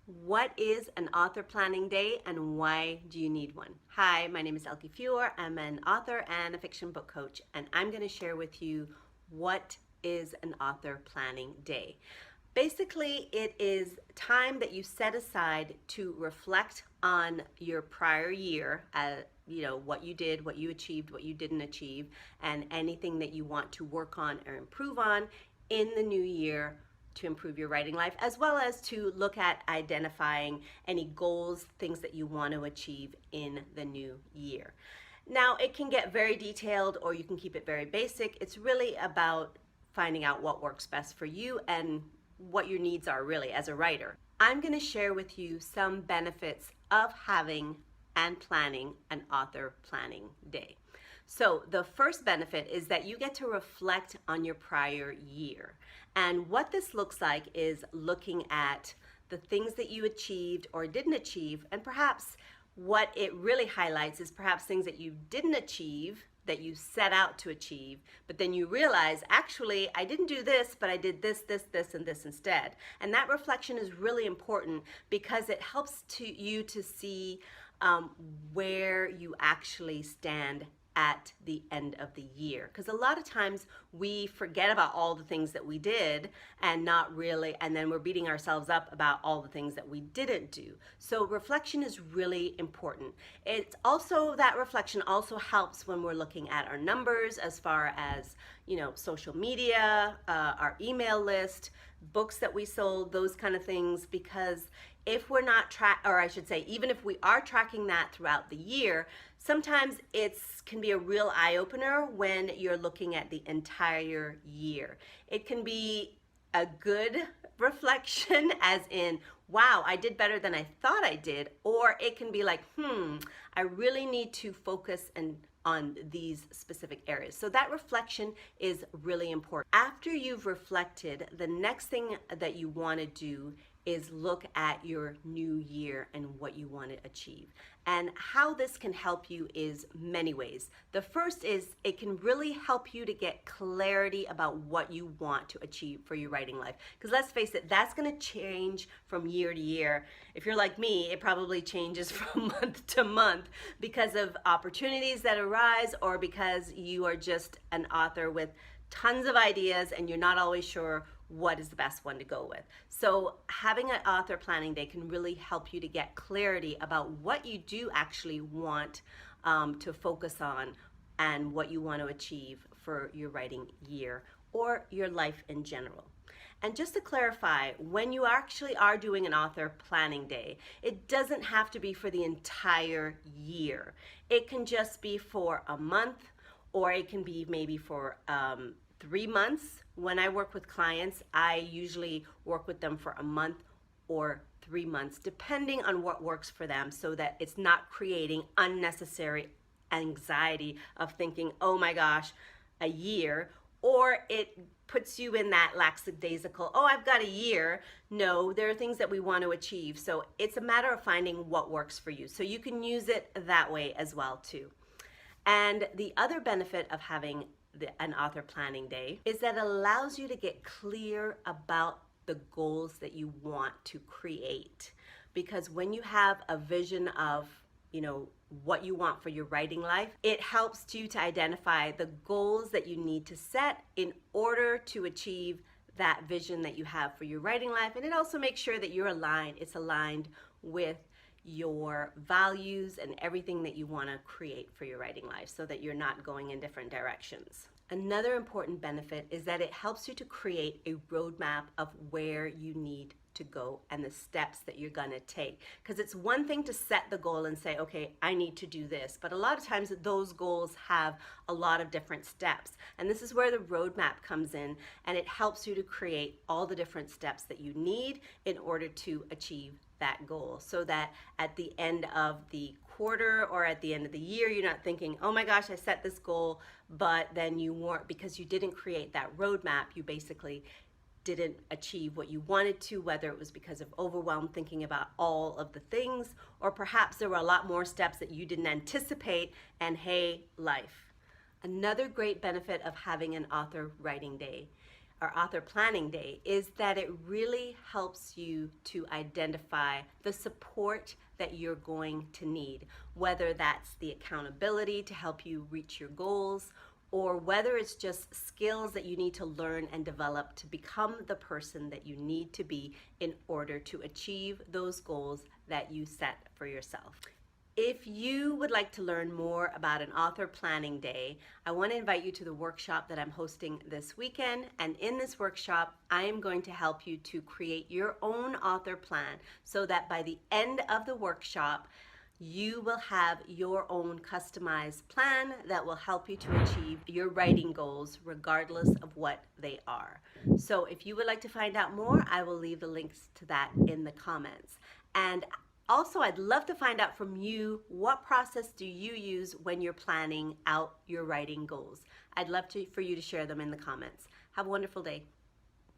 What is an author planning day and why do you need one? Hi, my name is Elke Feuer. I'm an author and a fiction book coach, and I'm going to share with you what is an author planning day. Basically, it is time that you set aside to reflect on your prior year, what you did, what you achieved, what you didn't achieve, and anything that you want to work on or improve on in the new year to improve your writing life, as well as to look at identifying any goals, things that you want to achieve in the new year. Now, it can get very detailed or you can keep it very basic. It's really about finding out what works best for you and what your needs are really as a writer. I'm going to share with you some benefits of having and planning an author planning day. So the first benefit is that you get to reflect on your prior year. And what this looks like is looking at the things that you achieved or didn't achieve, and perhaps what it really highlights is perhaps things that you didn't achieve that you set out to achieve, but then you realize, actually, I didn't do this, but I did this, and this instead. And that reflection is really important because it helps you to see where you actually stand at the end of the year, because a lot of times we forget about all the things that we did and then we're beating ourselves up about all the things that we didn't do. So reflection is really important. It's also, that reflection also helps when we're looking at our numbers as far as, social media, our email list, books that we sold, those kind of things, because if we're not even if we are tracking that throughout the year, sometimes it can be a real eye-opener when you're looking at the entire year. It can be a good reflection, as in, wow, I did better than I thought I did, or it can be like, I really need to focus on these specific areas. So that reflection is really important. After you've reflected, the next thing that you want to do is look at your new year and what you want to achieve. And how this can help you is many ways. The first is it can really help you to get clarity about what you want to achieve for your writing life. Because let's face it, that's going to change from year to year. If you're like me, it probably changes from month to month because of opportunities that arise or because you are just an author with tons of ideas and you're not always sure what is the best one to go with. So having an author planning day can really help you to get clarity about what you do actually want to focus on and what you want to achieve for your writing year or your life in general. And just to clarify, when you actually are doing an author planning day, it doesn't have to be for the entire year. It can just be for a month, or it can be maybe for 3 months. When I work with clients, I usually work with them for a month or 3 months, depending on what works for them, so that it's not creating unnecessary anxiety of thinking, oh my gosh, a year, or it puts you in that lackadaisical, oh, I've got a year. No, there are things that we want to achieve. So it's a matter of finding what works for you. So you can use it that way as well too. And the other benefit of having an author planning day is that it allows you to get clear about the goals that you want to create. Because when you have a vision of, what you want for your writing life, it helps you to identify the goals that you need to set in order to achieve that vision that you have for your writing life. And it also makes sure that it's aligned with your values and everything that you want to create for your writing life, so that you're not going in different directions. Another important benefit is that it helps you to create a roadmap of where you need to go and the steps that you're going to take. Because it's one thing to set the goal and say, okay, I need to do this, but a lot of times those goals have a lot of different steps. And this is where the roadmap comes in, and it helps you to create all the different steps that you need in order to achieve that goal, so that at the end of the quarter or at the end of the year, you're not thinking, oh my gosh, I set this goal, but then you weren't, because you didn't create that roadmap, you basically didn't achieve what you wanted to, whether it was because of overwhelm thinking about all of the things, or perhaps there were a lot more steps that you didn't anticipate, and hey, life. Another great benefit of having an author writing day or author planning day is that it really helps you to identify the support that you're going to need, whether that's the accountability to help you reach your goals, or whether it's just skills that you need to learn and develop to become the person that you need to be in order to achieve those goals that you set for yourself. If you would like to learn more about an author planning day, I want to invite you to the workshop that I'm hosting this weekend. And in this workshop, I am going to help you to create your own author plan so that by the end of the workshop, you will have your own customized plan that will help you to achieve your writing goals regardless of what they are. So if you would like to find out more, I will leave the links to that in the comments. And also, I'd love to find out from you, what process do you use when you're planning out your writing goals? I'd love for you to share them in the comments. Have a wonderful day.